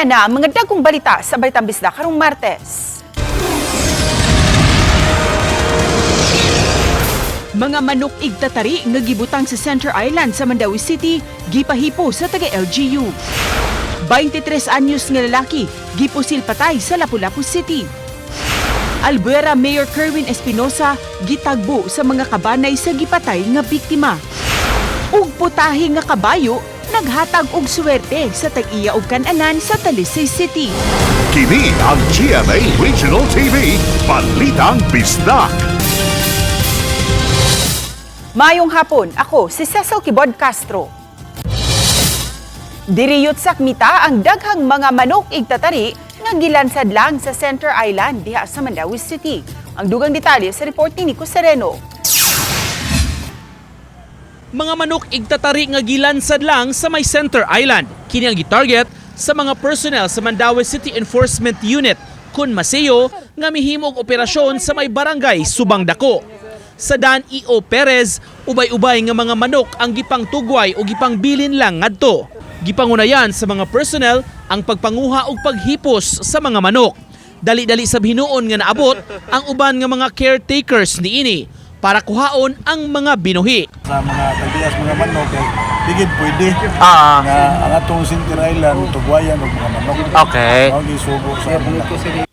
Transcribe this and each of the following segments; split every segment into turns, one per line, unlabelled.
Ayan na ang mga dagkong balita sa Balitang Bisdak karong Martes. Mga manok igtatari nga gibutang sa Center Island sa Mandawi City, gipahipo sa taga-LGU. 23 anyos nga lalaki, gipusil patay sa Lapu-Lapu City. Albuera Mayor Kerwin Espinosa, gitagbo sa mga kabanay sa gipatay nga biktima. Ug putahe nga kabayo, naghatag og suwerte sa tag-iya ug kan-anan sa Talisay City.
Kini ang GMA Regional TV, Balitang Bisdak.
Mayong hapon, ako si Cecil Kibod Castro. Diriyot sakmita ang daghang mga manok igtatari nga gilansad lang sa Center Island diha sa Mandawi City. Ang dugang detalye sa report ni Nico Sereno.
Mga manok igtatari nga gilansad lang sa may Center Island. Kini ang gitarget sa mga personnel sa Mandawi City Enforcement Unit kun Maseo nga mihimog operasyon sa may barangay Subang Dako. Sa Dan E.O. Perez, ubay-ubay nga mga manok ang gipang tugway o gipang bilin lang ngadto. Gipangunayan sa mga personnel ang pagpanguha o paghipos sa mga manok. Dali-dali sa hinuon nga naabot ang uban nga mga caretakers niini para kuhaon ang mga binuhi.
Sa mga tagias mga manok, digid pwede. Nga ang atong Center Island, tugwayan og mga manok.
Okay.
Ang gisubo sa mga.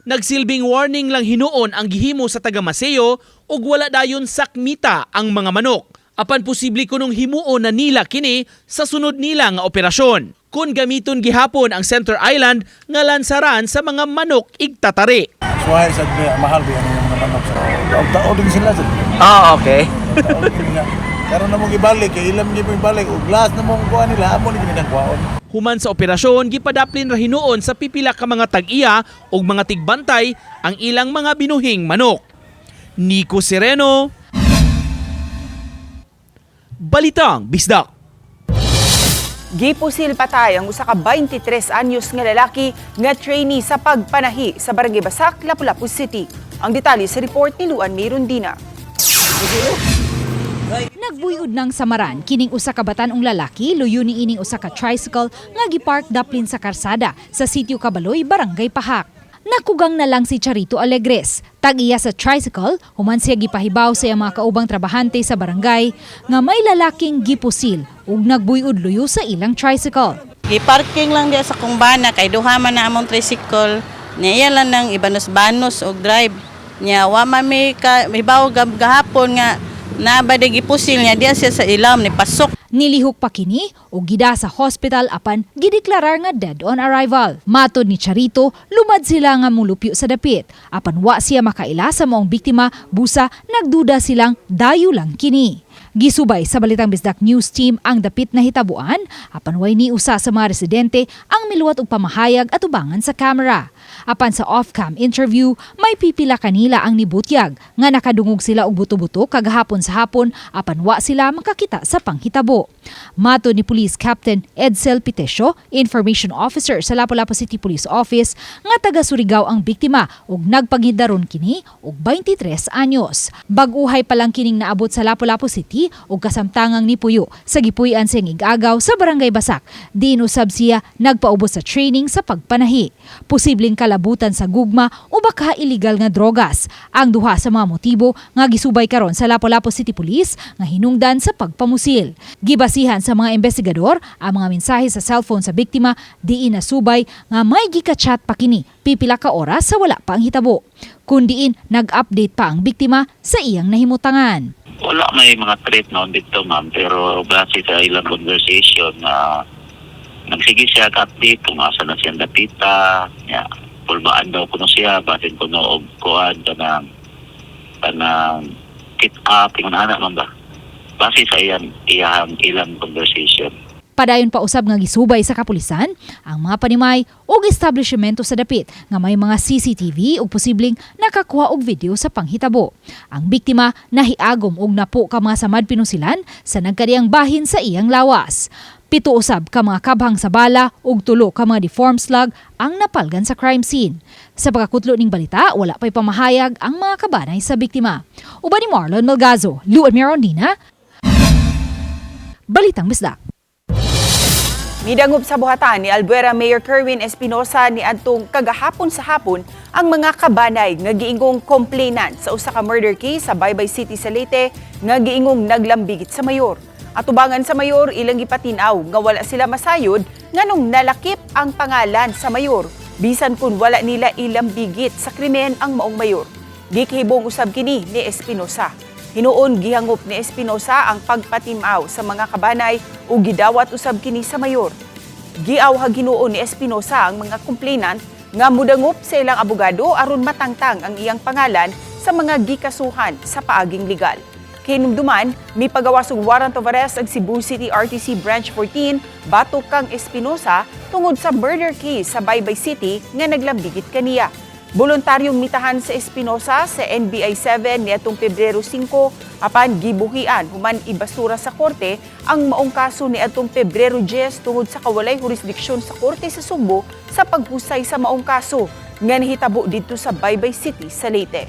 Nagsilbing warning lang hinuon ang gihimo sa taga Maseo ug wala dayon sakmita ang mga manok. Apan posible kunong himuon na nila kini sa sunod nila nga operasyon. Kung gamiton gihapon ang Center Island nga lansaran sa mga manok igtatari.
Suhay sa mahal ba ang mga manok sa tao din sila sa.
Okay.
Karon na mo gibalik kay ilam gyud mo ibalik ug last na mo kuha nila amo ni ginagwaon.
Human sa operasyon, gipadaplin ra hinuon sa pipila ka mga tag-iya o mga tigbantay ang ilang mga binuhing manok. Nico Sereno, Balitang Bisdak.
Gipusil patay ang usa ka 23 anyos nga lalaki nga trainee sa pagpanahi sa Barangay Basak, Lapu-Lapu City. Ang detalye sa report ni Luan Mirundina.
Nagbuyod ng samaran kining usa ka batan-ong lalaki luyo ni ining usa ka tricycle nga gipark daplin sa karsada sa Sitio Cabaloy, Barangay Pahak. Nakugang na lang si Charito Alegres. Tag-iya sa tricycle, human siya gipahibaw sa iyang mga kaubang trabahante sa barangay nga may lalaking gipusil ug nagbuyod luyo sa ilang tricycle.
Giparking lang diya sa kumbana kay duha man na among tricycle. Niya lang nang ibanos-banos og drive. Nya wa man may hibaw gahapon nga nabada gipusil niya diya siya sa ilam ni pasok.
Nilihok pa kini o gida sa hospital apan gideklarar nga dead on arrival. Matod ni Charito, lumad sila nga mulupyo sa dapit. Apan wa siya makaila sa maong biktima, busa nagduda silang dayo lang kini. Gisubay sa Balitang Bisdak News Team ang dapit na hitabuan, apan way ni usa sa mga residente ang miluwat og pamahayag at ubangan sa kamera. Apan sa off-cam interview, may pipila kanila ang nibutyag nga nakadungog sila og buto-buto kagahapon sa hapon apan wa sila makakita sa panghitabo. Mato ni Police Captain Edsel Pitesio, Information Officer sa Lapu-Lapu City Police Office, nga taga Surigao ang biktima ug nagpangidaron kini og 23 anyos. Bag-uhay pa lang kining naabot sa Lapu-Lapu City ug kasamtangang nipuyo sa gipuy-an siyang igagaw sa Barangay Basak. Diin usab siya nagpaubos sa training sa pagpanahi. Posibleng kalabutan sa gugma o baka illegal nga drogas. Ang duha sa mga motibo nga gisubay karon sa Lapu-Lapu City Police nga hinungdan sa pagpamusil. Gibasihan sa mga investigador ang mga mensahe sa cellphone sa biktima diin nasubay nga may gika-chat pa kini pipila ka oras sa wala pa ang hitabo. Kundiin nag-update pa ang biktima sa iyang nahimutangan.
Wala may mga threat noon dito ma'am, pero base sa ilang conversation na nagsige siya ka-update kung asa na siya napita, pulbaan daw kuno siya, batin kuno og kuan kanang kit up, yung anak man ba? Base sa ilang conversation.
Padayon pa usab nga gisubay sa kapulisan ang mga panimay ug establishmento sa dapit nga may mga CCTV ug posibleng nakakuha og video sa panghitabo. Ang biktima nahiagom og napo ka mga samad pinusilan sa nagkadiyang bahin sa iyang lawas. 7 usab ka mga kabhang sa bala ug 3 ka mga deformed slug ang napalgan sa crime scene. Sa pagkakutlo ning balita, wala pay pamahayag ang mga kabanay sa biktima. Uban ni Marlon Melgazo, Luan Mirondina, Balitang Bisdak.
Midangop sa buhatan ni Albuera Mayor Kerwin Espinosa ni adtong kagahapon sa hapon ang mga kabanay nga giingong complainant sa usa ka murder case sa Baybay City sa Leyte nga giingong naglambigit sa mayor. Atubangan sa mayor ilang gipatinaw nga wala sila masayod nganong nalakip ang pangalan sa mayor bisan kun wala nila ilambigit sa krimen ang maong mayor. Gikahibong usab kini ni Espinosa. Hinuon gihangop ni Espinosa ang pagpatimaw sa mga kabanay ug gidawat usab kini sa mayor. Giawhag hinuon ni Espinosa ang mga complainant nga mudangop sa ilang abogado aron matangtang ang iyang pangalan sa mga gikasuhan sa paaging legal. Hinumduman, may pagawas og warrant of arrest ang Cebu City RTC Branch 14 batok kang Espinosa tungod sa murder case sa Baybay City nga naglambigit kaniya. Voluntaryong mitahan sa Espinosa sa NBI 7 niadtong Pebrero 5 apan gibuhian human ibasura sa korte ang maong kaso niadtong Pebrero 10 tungod sa kawalay jurisdiksyon sa korte sa Sugbo sa paghusay sa maong kaso nga nahitabo didto sa Baybay City sa Leyte.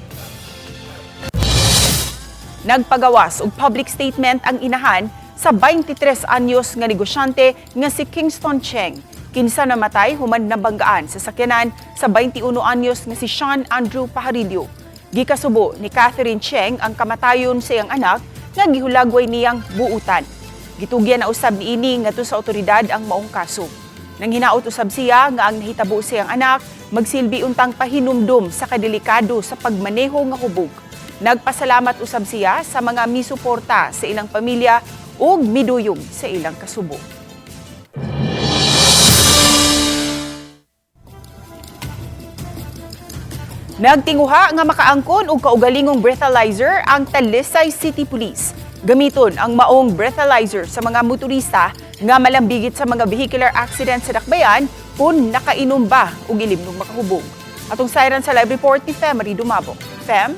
Nagpagawas og public statement ang inahan sa 23 anyos nga negosyante nga si Kingston Cheng. Kinsa namatay human nabanggaan sa sakyanan sa 21 anyos nga si Sean Andrew Pajarillo. Gikasubo ni Catherine Cheng ang kamatayon sa iyang anak nga gihulagway niyang buutan. Gitugyan na usab niini ngadto sa otoridad ang maong kaso. Nang hinaot usab siya nga ang nahitabo sa iyang anak magsilbi untang pahinumdum sa kadelikado sa pagmaneho nga hubog. Nagpasalamat usab siya sa mga misuporta sa ilang pamilya ug miduyong sa ilang kasubo. Nagtinguha nga makaangkon og kaugalingong breathalyzer ang Talisay City Police. Gamiton ang maong breathalyzer sa mga motorista nga malambigit sa mga vehicular accident sa dakbayan kung nakainom ba og ilimnong makahubog. Atong siren sa live report ni Marie Dumabo. Fem?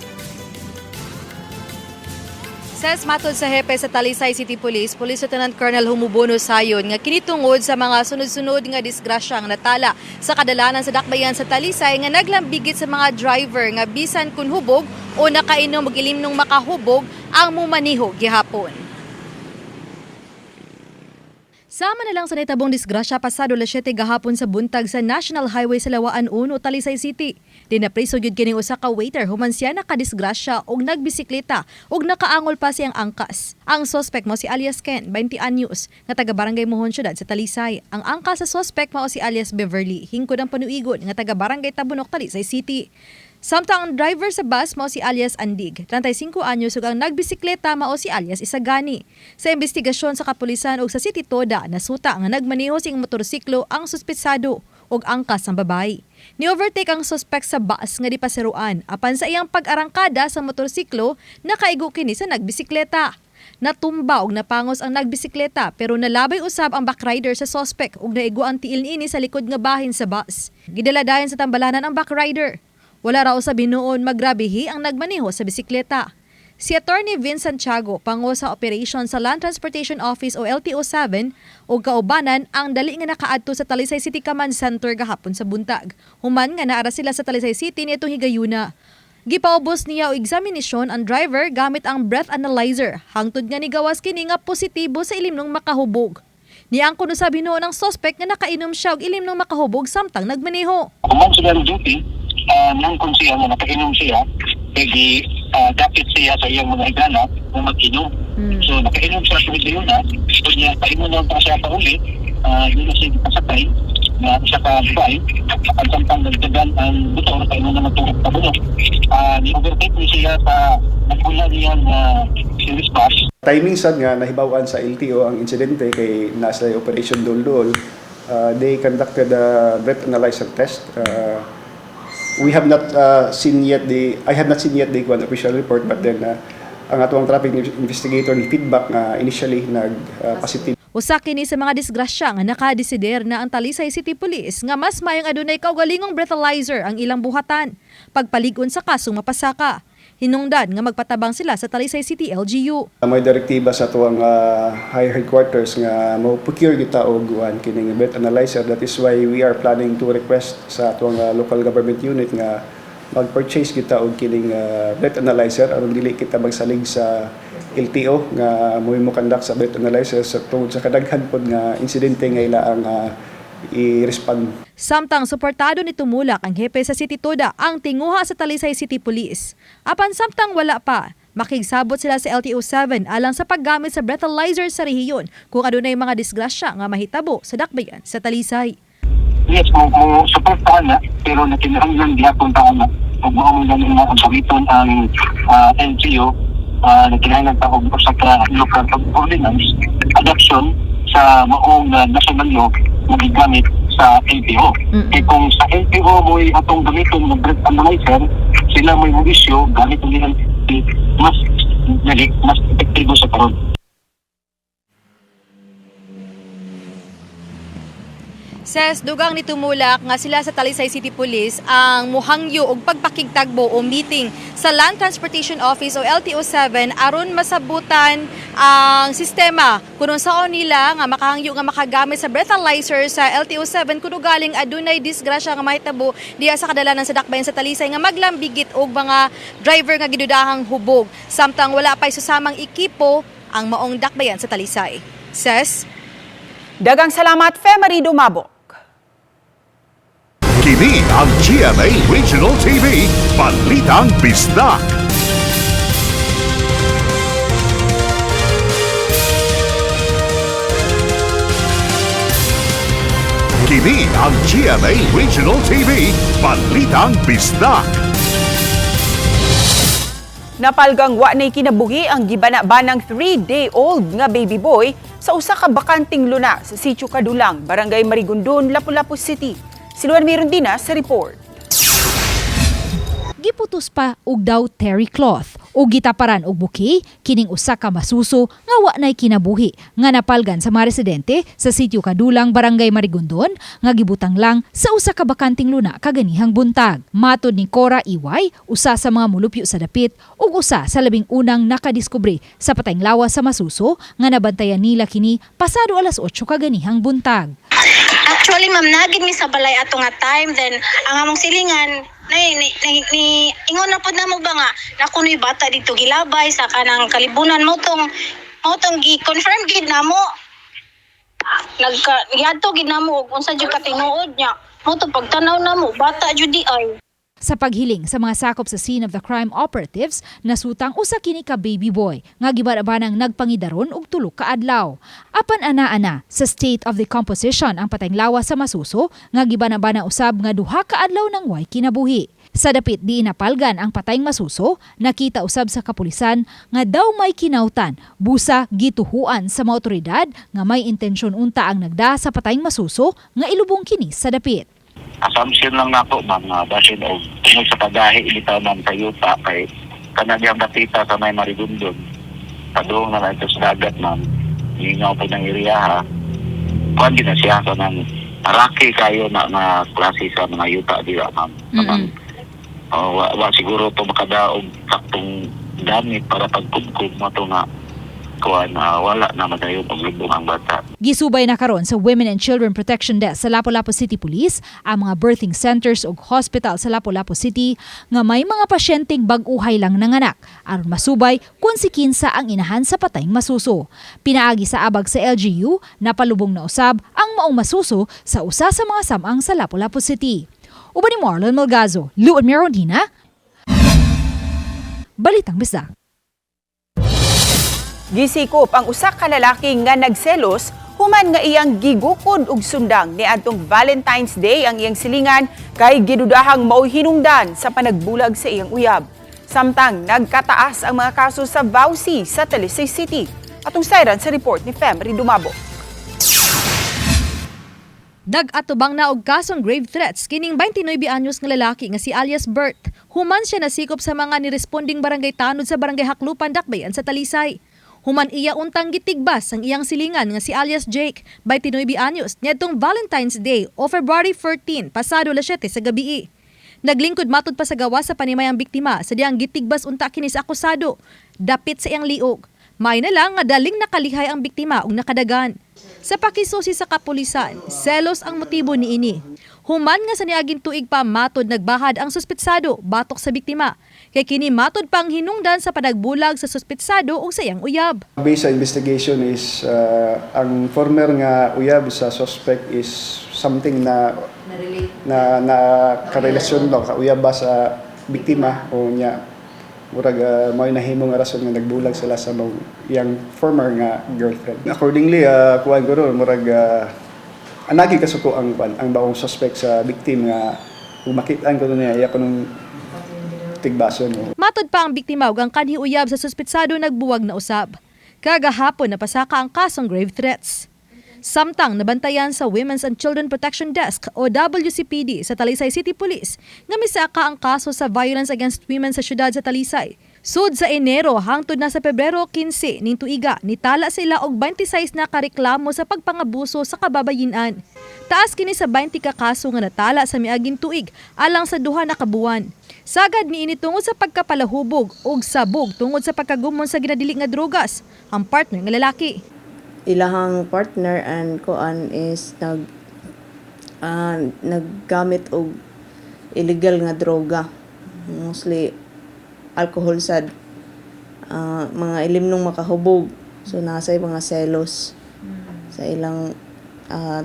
Ses matod sa hepe sa Talisay City Police, Police Lieutenant Colonel Humubono Sayon nga kinitungod sa mga sunod-sunod nga disgrasya nga natala sa kadalanan sa dakbayan sa Talisay nga naglambigit sa mga driver nga bisan kun hubog o nakainom og ilimnong makahubog ang mumaniho gihapon. Sama na lang sa natabong disgrasya pasado alas 7 gahapon sa buntag sa National Highway sa Lawaan 1 o Talisay City. Dinapriso gyud kining usa ka waiter human siya nakadisgrasya og nagbisikleta og nakaangol pa siyang angkas. Ang suspect mo si alias Ken, 20 anyos, nga taga Barangay Mohon Syudad sa Talisay. Ang angkas sa suspect mao si alias Beverly, hingkod ang panuigon nga taga Barangay Tabunok, Talisay City. Samtang ang driver sa bus mao si alias Andig, 35 anyos ug ang nagbisikleta mao si alias Isagani. Sa investigasyon sa kapulisan ug sa City Toda, nasuta nga nagmaneho sing motorsiklo ang suspetsado ug angkas ang babae. Ni-overtake ang suspect sa bus nga dipaseruan apan sa iyang pag-arangkada sa motorsiklo nakaigo kini sa nagbisikleta. Natumba og napangos ang nagbisikleta pero nalabay usab ang backrider sa suspect ug naigo ang tiil niini sa likod nga bahin sa bus. Gidala dayon sa tambalanan ang backrider. Wala raw sa binuon magrabihi ang nagmaneho sa bisikleta. Si Attorney Vince Santiago, pango sa operation sa Land Transportation Office o LTO-7 o kaubanan ang dali nga nakaadto sa Talisay City Command Center gahapon sa buntag. Human nga naara sila sa Talisay City niadtong higayuna. Gipaubos niya og examinasyon ang driver gamit ang breath analyzer. Hangtod nga nigawas kini nga positibo sa ilimnong makahubog. Niangkon usab hinuon ang suspect nga nakainom siya og ilimnong makahubog samtang nagmaneho.
Kuman sila ng duty, nang kung siya na nakainom siya, pwede dapat siya sa iyang mga igana kung mag-inom. So nakainom siya sa video na, so niya painom na pa siya pa uli, yun na siya pasakay, na siya pa babae, at samtang nagdagan ang motor, painom na matulog pa bulok. Ni-overtake niya siya sa nagpula niya na series bus.
Timing sad nga nahibawan sa LTO ang insidente kay nasa Operation Dol-Dol. They conducted a breath analyzer test. We have not seen yet I have not seen yet the official report, but then ang atong traffic investigator ni feedback nga initially positive.
Usa kini sa mga disgrasya nga nakadesider na ang Talisay City Police nga mas mayong adunay kaugalingong breathalyzer ang ilang buhatan pagpalig-on sa kasong mapasaka. Hinungdan nga magpatabang sila sa Talisay City LGU.
May direktiba sa tuwang higher headquarters nga mo-procure kita og kining breath analyzer. That is why we are planning to request sa tuwang local government unit nga mag-purchase kita og kining breath analyzer aron dili kita magsalig sa LTO nga mo conduct sa breath analysis tungod sa kadaghan pod nga insidente nga ila ang i-respond.
Samtang suportado ni Tumulak ang hepe sa City Toda ang tinguha sa Talisay City Police. Apan samtang wala pa, makigsabot sila sa LTO-7 alang sa paggamit sa breathalyzer sa rehiyon kung adunay mga disgrasya nga mahitabo sa dakbayan sa Talisay.
Yes, mo suportahan na, pero nakinahanglan gihapon taon na. Kung mo lang na kung sabiton ang NGO, nakinahanglan pa kung sa local ordinance adoption sa maong national law magigamit sa LTO. Eh kung sa LTO mo atong gamiton ng breath analyzer, sila mo yung issue, gamit nila mas epektibo sa karon.
Ses, dugang ni Tumulak nga sila sa Talisay City Police ang muhangyo og pagpakigtagbo o meeting sa Land Transportation Office o LTO-7 aron masabutan ang sistema kuno saon nila nga makahangyo nga makagamit sa breathalyzer sa LTO-7 kuno galing adunay disgrasya nga mahitabo diya sa kadalanan sa dakbayan sa Talisay nga maglambigit og mga driver nga gidudahang hubog samtang wala pay susamang ekipo ang maong dakbayan sa Talisay. Ses,
Dagang salamat, Femery Dumabo.
Kini ang GMA Regional TV, Balitang Bisdak. Kini ang GMA Regional TV, Balitang Bisdak.
Napalgang wa nay kinabuhi ang gibana-banang 3-day-old nga baby boy sa usa ka bakanting luna sa Sitio Kadulang, Barangay Marigondon, Lapu-Lapu City. Siluan mayroon din sa report.
Giputos pa og daw terry cloth o gitaparan og buki kining usa ka masuso nga wa nay kinabuhi nga napalgan sa mga residente sa Sitio Kadulang, Barangay Marigondon nga gibutang lang sa usa ka bakanting luna kaganihang buntag. Matod ni Cora Iway, usa sa mga mulupyo sa dapit ug usa sa labing unang nakadiskubre sa patayng lawas sa masuso nga nabantayan nila kini pasado alas 8 kaganihang buntag.
Actually, ma'am, nagid mi sa balay ato nga time, then ang among silingan ni ingon na pud namo ba nga na kunoy bata dito gilabay sa kanang kalibunan mo tong gi-confirm gid namo. Nagka gid namo og unsa jud ka tinuod niya. Mo to pagtanaw namo bata jud di ay.
Sa paghiling sa mga sakop sa scene of the crime operatives, nasutang usa kini ka baby boy nga gibarabanang nagpangidaron og tulo ka adlaw. Apan ana-ana sa state of decomposition ang patayng lawas sa masuso nga gibanabana usab nga duha ka adlaw nang way kinabuhi. Sa dapit di napalgan ang patayng masuso, nakita usab sa kapulisan nga daw may kinautan, busa gituhuan sa mga otoridad nga may intensyon unta ang nagda sa patayng masuso nga ilubong kini sa dapit.
Assumption lang nako, ma'am, basin o tungkol sa pagdahi ilitaw man sa yuta kay kanadiyang batita sa may Marigondon. Padung na lang ito sa dagat, ma'am. Hingaw po ng iriya, ha. Kuhan din na siya sa nang araki kayo na klase sa mga yuta, di ba, ma'am? Wa siguro ito makadaog saktong damit para pagkubkub mo ito nga kuhan wala na madayon ang lubong ang bata.
Gisubay na karon sa Women and Children Protection Desk sa Lapu-Lapu City Police ang mga birthing centers ug hospital sa Lapu-Lapu City nga may mga pasyenteng bag-uhay lang nanganak aron masubay kung si kinsa ang inahan sa patayng masuso. Pinaagi sa abag sa LGU, napalubong na usab ang maong masuso sa usa sa mga samang sa Lapu-Lapu City. Uban ni Marlon Malgazo, Luan Meronina, Balitang Bisdak.
Gisikop ang usa ka lalaki nga nagselos human nga iyang gigukod og sundang niadtong Valentine's Day ang iyang silingan kay gidudahang mao hinungdan sa panagbulag sa iyang uyab. Samtang nagkataas ang mga kaso sa Vauci sa Talisay City. Atong sayran sa report ni Femery Dumabo.
Dag-atubang na og kasong grave threats kining 29 anyos nga lalaki nga si alias Bert. Human siya nasikop sa mga niresponding barangay tanod sa barangay Haklupan, Dakbayan sa Talisay. Human iya untang gitigbas ang iyang silingan nga si alias Jake, 29 anyos, niadtong Valentine's Day o February 14, pasado alas 7 sa gabi. Naglingkod matod pa sa gawa sa panimayang biktima sa diyang gitigbas unta kini sa akusado, dapit sa iyang liog. May na lang nga daling nakalihay ang biktima ug nakadagan. Sa pakisusi sa kapulisan, selos ang motibo niini. Human nga sa niaging tuig pa matod nagbahad ang suspetsado batok sa biktima. Kay kini matod pang hinungdan sa panagbulag sa suspetsado o sayang uyab.
Based sa investigation is ang former nga uyab sa suspect is something na karelasyon no kauyab ba sa biktima o niya murag may nahimo nga rason nga nagbulag sila sa yang former nga girlfriend. Accordingly kuan ko ron murag anagi kasuko ang baong suspect sa victim nga umakitaan ko niya iya kunong tigbason mo.
Matod pa ang biktima ug ang kanhi uyab sa suspetsado nagbuwag na usab. Kagahapon napasaka ang kasong grave threats. Samtang nabantayan sa Women's and Children Protection Desk o WCPD sa Talisay City Police nga misaka ang kaso sa violence against women sa syudad sa Talisay. Sud sa Enero hangtod na sa Pebrero 15 ning tuiga nitala sila og 26 na kareklamo sa pagpangabuso sa kababayen-an. Taas kini sa 20 ka kaso nga natala sa miaging tuig alang sa duha na ka buwan. Sagad niini tungod sa pagkapalahubog ug sabog tungod sa pagkagumon sa ginadili nga drogas ang partner nga lalaki.
Ilahang partner and koan is naggamit og illegal nga droga, mostly alcohol sad, mga ilimnong makahubog, so nasay mga selos sa ilang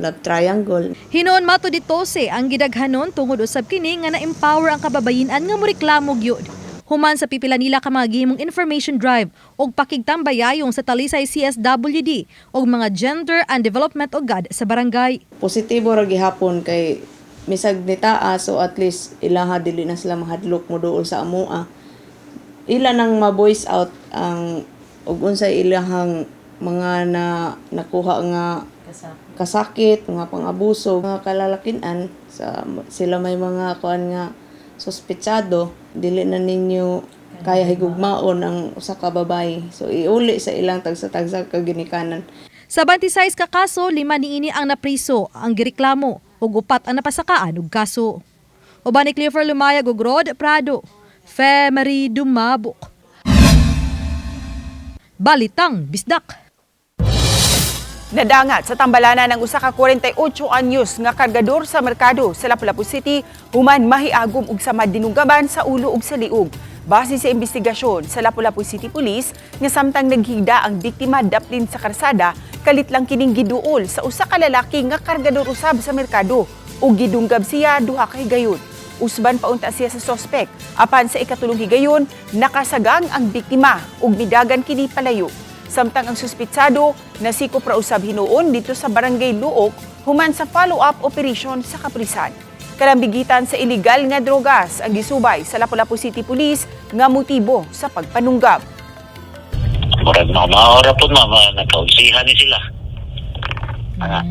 love triangle.
Hinon mato ditose ang gidaghanon tungod usab kini nga na-empower ang kababayen-an nga moreklamo gyud. Human sa pipila nila ka mga gihimong information drive og pakigtambayayong sa Talisay CSWD og mga gender and development ogad sa barangay.
Positibo ra gihapon kay misag nitaa, so at least ilaha dili na sila mahadlok mo duol sa amua. Ila nang ma-voice out ang og unsay ilahang mga nakuha nga kasakit, mga pang-abuso, mga kalalakinan sa sila may mga kuan nga suspetsado, dili na ninyo kaya higugmaon ang usa ka babae. So iuli sa ilang tagsa-tagsa ka ginikanan.
Sa 26 ka kaso, 5 niini ang napriso, ang gireklamo ug 4 ang napasakaan og kaso. Uban ni Clifford Lumayag ug Rod Prado, Femery Dumabok. Balitang Bisdak.
Nadangat sa tambalanan ng usa ka 48 anyos nga kargador sa merkado sa Lapu-Lapu City human mahiagom og samad dinunggaban sa ulo ug sa liog. Base sa investigasyon sa Lapu-Lapu City Police nga samtang naghigda ang biktima daplin sa karsada, kalit lang kining giduol sa usa ka lalaki nga kargador usab sa merkado ug gidunggab siya duha ka higayon. Usban paunta siya sa suspect. Apan sa ikatulong higayon, nakasagang ang biktima ug midagan kini palayo. Samtang ang suspitsado nasikop ra usab hinuon dito sa Barangay Luok human sa follow-up operation sa kapulisan. Kalambigitan sa illegal nga drogas ang gisubay sa Lapu-Lapu City Police nga motibo sa pagpanunggab.
Murag maora po nagkaunsihan ni sila.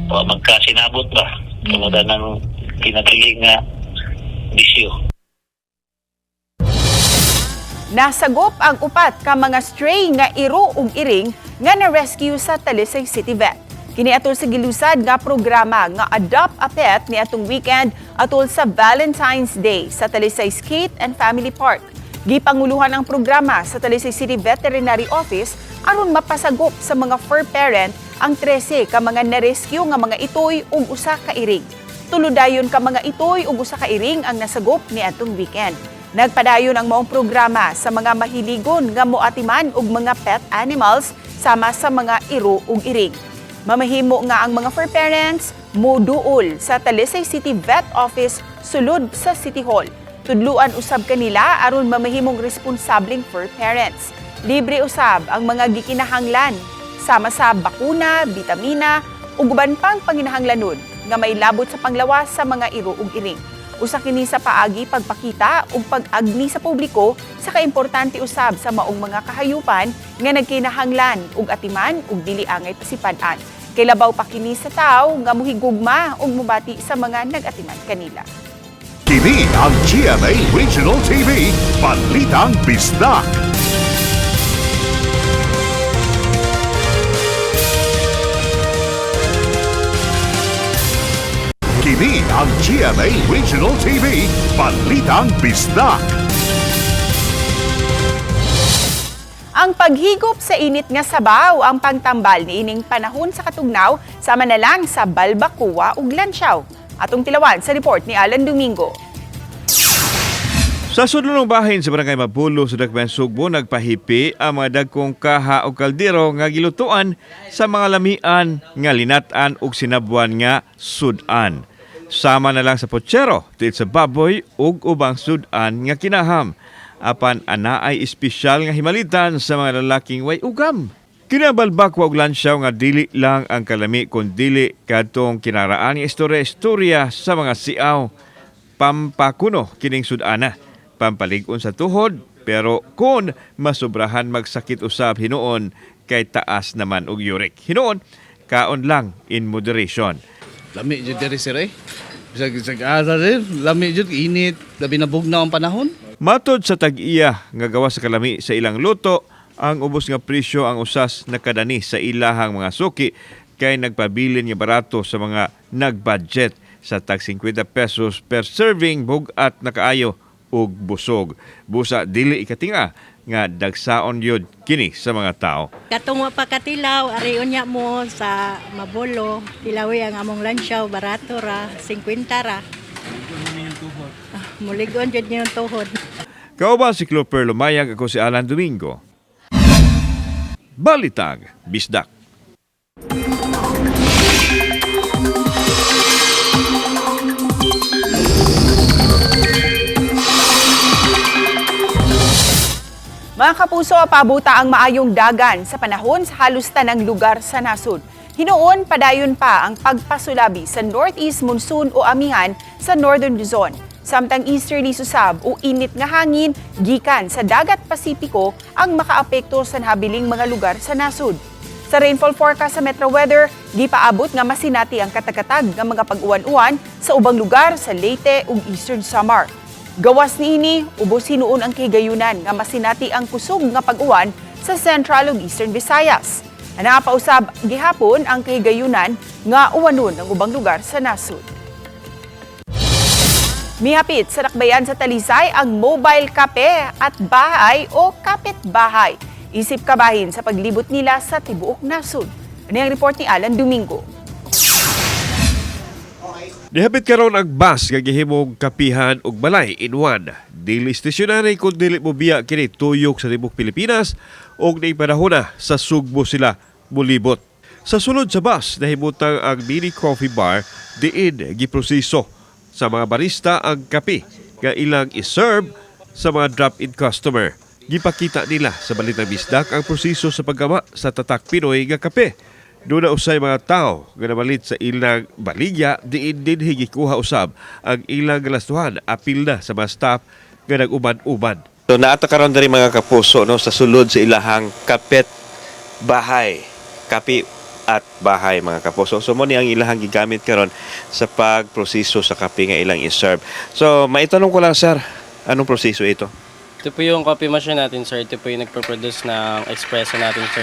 Magkasinabot ba? Tumudan ng kinadili nga bisyo.
Nasagop ang upat ka mga stray nga iro ug iring nga na-rescue sa Talisay City Vet. Kini atol sa gilusad nga programa nga Adopt a Pet ni atong weekend atol sa Valentine's Day sa Talisay Skate and Family Park. Gipanguluhan ang programa sa Talisay City Veterinary Office aron mapasagop sa mga fur parent ang 13 ka mga na-rescue nga mga itoy ug usa ka iring. Tuludayon ka mga itoy ug usa ka iring ang nasagop ni atong weekend. Nagpadayon ang maong programa sa mga mahiligon nga moatiman og mga pet animals sama sa mga iro ug iring. Mamahimo nga ang mga fur parents moduol sa Talisay City Vet Office sulod sa City Hall. Tudluan usab kanila aron mamahimong responsableng fur parents. Libre usab ang mga gikinahanglan sama sa bakuna, bitamina ug uban pang panginahanglanon nga may labot sa panglawas sa mga iro ug iring. Usa kini sa paagi pagpakita ug pag-agni sa publiko sa kaimportante usab sa maong mga kahayupan nga nagkinahanglan ug atiman ug dili angay pasipad-an. Kay labaw pa kini sa tawo nga mohigugma ug mobati sa mga nag-atiman kanila.
Kini ang GMA Regional TV, Balitang Bisdak. Kini ang GMA Regional TV, Balitang Bisdak.
Ang paghigop sa init nga sabaw ang pagtambal niining panahon sa katugnaw sama na lang sa Balbacoa ug Lansiaw. Atong tilawan sa report ni Alan Domingo.
Sa sudlong bahin sa barangay Mabulo sa Dakbayan Sugbo, nagpahipi ang mga dagkong kaha o kaldero nga gilutuan sa mga lamian nga linat-an ug sinabuan nga sudan. Sama na lang sa potsero, tit sa baboy ug ubang sudan nga kinaham. Apan ana ay espesyal nga himalitan sa mga lalaking way ugam. Kinabalbak wa og lansyaw nga dili lang ang kalami kun dili kadtong kinaraan nga istorya sa mga siaw. Pampakuno kining sudana. Pampalig-on sa tuhod, pero kung masobrahan magsakit usab hinuon, kay taas naman og uric. Hinuon, kaon lang in moderation.
Lami jud diri sir eh. Bisag ara rin, lami jud init, labi na bugnaw ang panahon.
Matod sa tag-iya nga gawa sa kalami sa ilang luto, ang ubos nga presyo ang usas nakadani sa ilahang mga suki kay nagpabilin nga barato sa mga nag-budget sa tag 50 pesos per serving bugat na kaayo ug busog. Busa dili ikatinga nga dagsaon yun kini sa mga tao.
Katong pa katilaw, ariyon niya mo sa Mabulo, tilawi ang among lansyaw, barato ra, 50 ra. Muligon jud niyo tuhod.
Kauban si Cloper Lumayag, ako si Alan Domingo. Balitag Bisdak.
Mga kapuso, pabuta ang maayong dagan sa panahon sa halos tanang lugar sa nasod. Hinuon, padayon pa ang pagpasulabi sa northeast monsoon o amihan sa Northern Luzon. Samtang easterly susab o init nga hangin, gikan sa dagat Pasipiko ang makaapekto sa nahabiling mga lugar sa nasod. Sa rainfall forecast sa Metro Weather, di paabot nga masinati ang katakatag ng mga pag-uwan-uwan sa ubang lugar sa Leyte ug Eastern Samar. Gawas niini, ubos hinuon ang kahigayunan nga masinati ang kusog nga pag-uwan sa Central ug Eastern Visayas. Napausab gihapon ang kahigayunan nga uwanon ang ubang lugar sa nasod. Mihapit sa Dakbayan sa Talisay ang mobile kape at bahay o kapit-bahay. Isip kabahin sa paglibot nila sa tibuok nasod. Ano ang report ni Alan Domingo?
Nihapit karon ang bus nga gihimong kapihan ug balay in one. Dili stationary kun dili mo biya kini tuyok sa tibuok Pilipinas ug naipanahona sa Sugbo sila mulibot. Sa sulod sa bus nahimutang ang mini coffee bar diin giproseso sa mga barista ang kape nga ilang iserve sa mga drop-in customer. Gipakita nila sa Balitang Bisdak ang proseso sa paggawa sa tatak Pinoy nga kape. Doon na usay mga tao nga namalit sa ilang baligya, diin din higikuha usab ang ilang galastuhan, apil na sa mga staff nga nag-uban-uban.
So naata karon diri mga kapuso no sa sulod sa ilahang kapit bahay, kapi at bahay mga kapuso. So mo ni ang ilahang gigamit karon sa pagproseso sa kape nga ilang i-serve. So maitanong ko lang sir, anong proseso ito?
Ito po yung coffee machine natin, sir. Ito po yung nagpo-produce ng espresso natin, sir.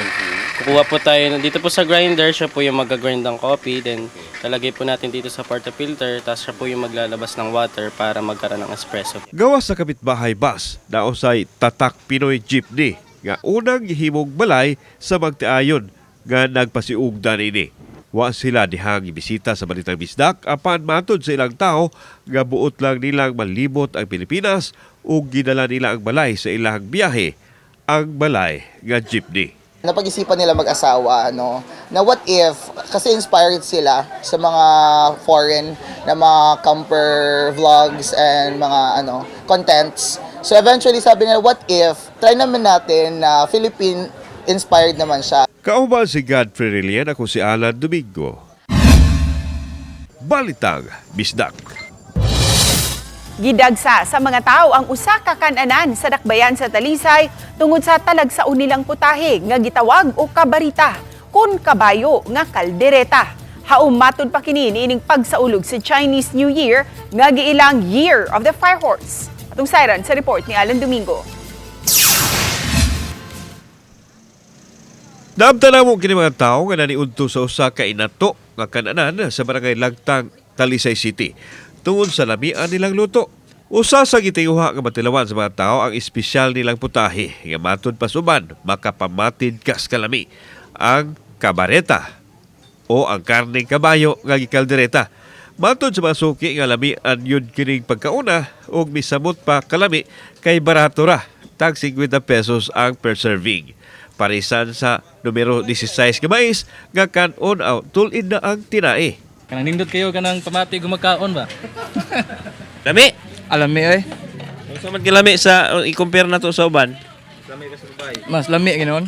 Kukuha po tayo, dito po sa grinder, siya po yung mag-grind ng coffee. Then, talagay po natin dito sa portafilter. Tapos siya po yung maglalabas ng water para magkaroon ng espresso.
Gawas sa kapitbahay bus, nausay tatak Pinoy jeepney nga unang gihimong balay sa magtiayon nga nagpasiugdan ini. Wa sila dihang ibisita sa Balitang Bisdak apan matod sa ilang tao nga buot lang nilang malibot ang Pilipinas ug gidala nila ang balay sa ilang biyahe, ang balay nga jeepney.
Napag-isipan nila mag-asawa na what if, kasi inspired sila sa mga foreign na mga camper vlogs and mga contents. So eventually sabi nila, what if, try naman natin na Philippine-inspired naman siya.
Kauban si Godfrey Relian, ako si Alan Domingo. Balitang Bisdak.
Gidagsa sa mga tao ang usa ka kan-anan sa Dakbayan sa Talisay tungod sa talagsaon nilang putahe nga gitawag o kabarita kun kabayo nga kaldereta. Haum matud pa kini niining pagsaulog sa Chinese New Year nga giilang Year of the Fire Horse. Atong sayran sa report ni Alan Domingo.
Naamtala mo kini mga tao nga naniudto sa usa ka inato nga kan-anan sa barangay Lagtang, Talisay City tungod sa lamian nilang luto. Usa sa gitinguha nga matilawan sa mga tao ang espesyal nilang putahe nga matud pasuban makapamatid kas kalami ang kabareta o ang karneng kabayo nga gikaldereta. Matod sa mga suki nga lamian yun kining pagkauna ug misamot pa kalami kay barato ra, tag 50 pesos ang per serving. Parisan sa numero 16 ka mais nga kanon tulid na ang tinae.
Kanang nindot kayo kanang pamati gumakaon ba?
Lami.
Alami ay.
Sa man kilami sa i-compare nato sa uban.
Mas lami ginoon.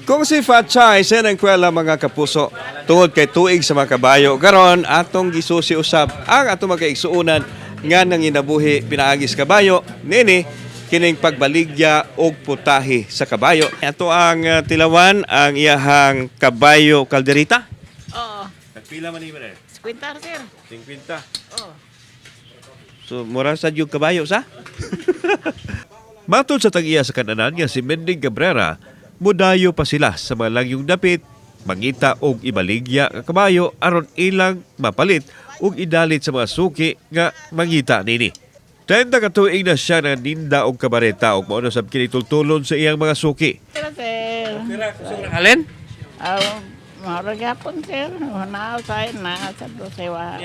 Kung si Fatchay sa ng kwela mga kapuso, tungod kay tuig sa mga kabayo, karon atong gisusi usab ang atong magkaigsuunan nga nang inabuhi pinaagis kabayo, nini, kining pagbaligya og putahe sa kabayo. Ato ang tilawan ang iyahang kabayo kalderita.
Oo.
Nagpila man ni man
50 sir.
50.
Oo.
So mura sa yung kabayo sa?
Matod sa tag-iya sa kananan nga si Mending Cabrera, mudayo pa sila sa mga langyong dapit, mangita og ibaligya nga kabayo aron ilang mapalit ug idalit sa mga suki nga mangita nini. 30 ka tuig na siya na ninda og kabareta ug mao na sab kini tultulon sa iyang mga suki.
Sir.
Alin?
Mara gyapon sir. Na sa dosewa.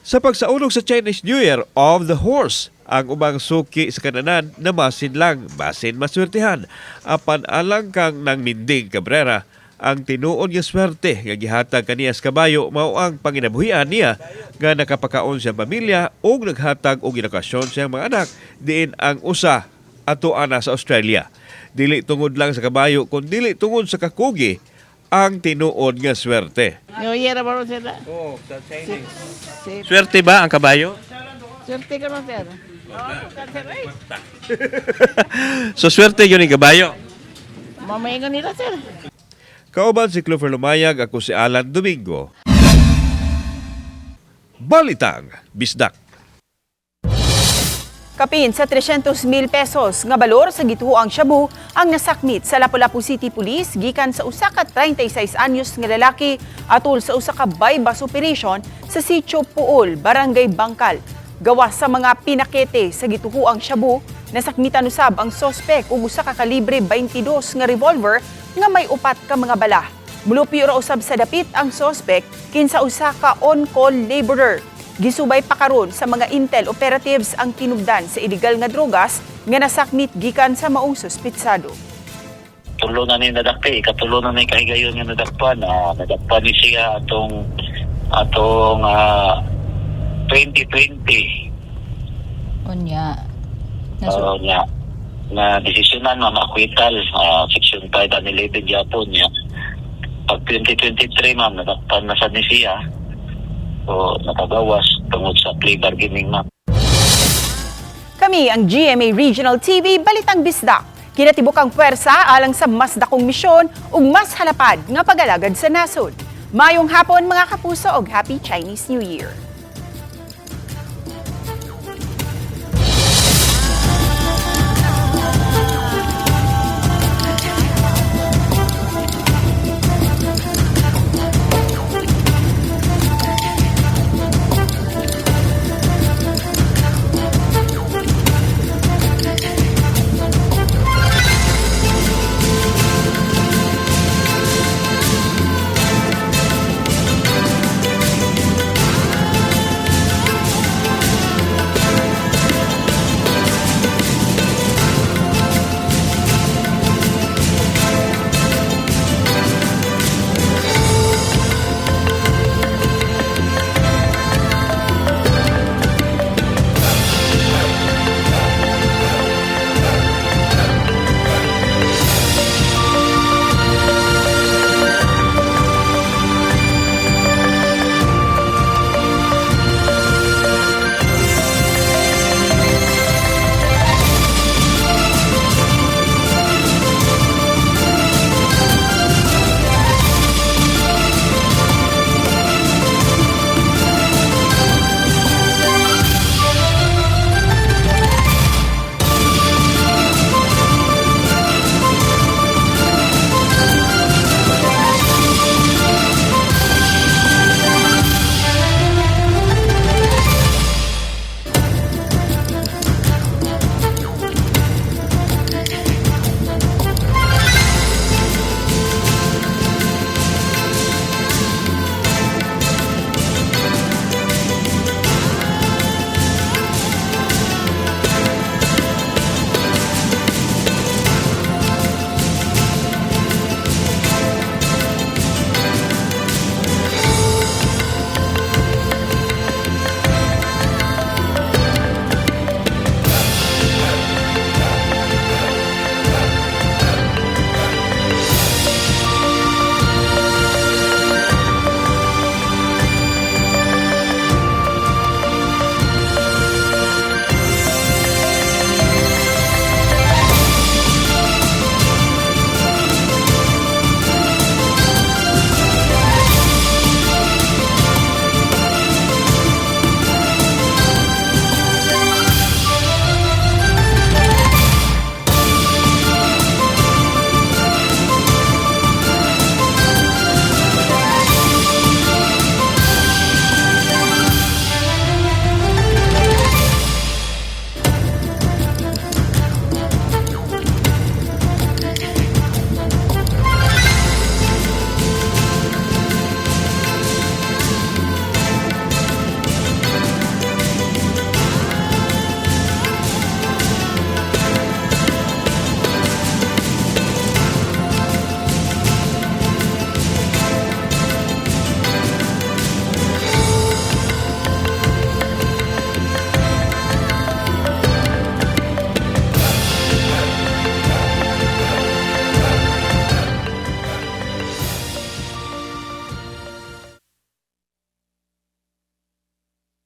Sa pagsaunog sa Chinese New Year of the Horse, ang ubang suki sa kananan na masin lang, basin maswertehan. Apan alang kang nang Mending Cabrera, ang tinuon nga swerte nga gihatag kaniya sa kabayo mao ang panginabuhian niya nga nakapakaon siyang pamilya ug naghatag og edukasyon siyang mga anak diin ang usa ato ana sa Australia. Dili tungod lang sa kabayo kun dili tungod sa kakugi ang tinuon nga swerte.
New Year ba ron sila?
Oo, sa Chinese. Swerte ba ang kabayo?
Swerte ka ron sir.
So swerte yun ang kabayo.
Mamaingon nila sir.
Kauban si Clover Lumayag, ako si Alan Domingo. Balitang Bisdak.
Kapin sa 300,000 pesos nga balor sa gituoang shabu ang nasakmit sa Lapu-Lapu City Police gikan sa usa ka 36 anyos nga lalaki atol sa usa ka buy-bus operation sa Sitio Puol, Barangay Bangkal. Gawas sa mga pinakete sa gituoang shabu, nasakmitan usab ang sospek ug usa ka kalibre 22 nga revolver nga may upat ka mga bala. Mulupyo ra usab sa dapit ang sospek kinsa usa ka on-call laborer. Gisubay pa karon sa mga intel operatives ang tinubdan sa illegal nga drogas nga nasakmit gikan sa maong suspitsado.
Tulo na ni nadakpi, katulo na ni kahigayon nga nadakpan. Nadakpan ni siya atong 2020.
Unya.
Niya na desisyonan na makwital section 5 and 11 Japon niya. Pag 2023 ma'am, nadakpan na sa ni siya. So, nakagawas tungod sa plea bargaining ma'am.
Kami ang GMA Regional TV Balitang Bisdak. Kinatibukang puwersa alang sa mas dakong misyon ug mas halapad nga pag-alagad sa nasod. Mayong hapon mga kapuso ug Happy Chinese New Year.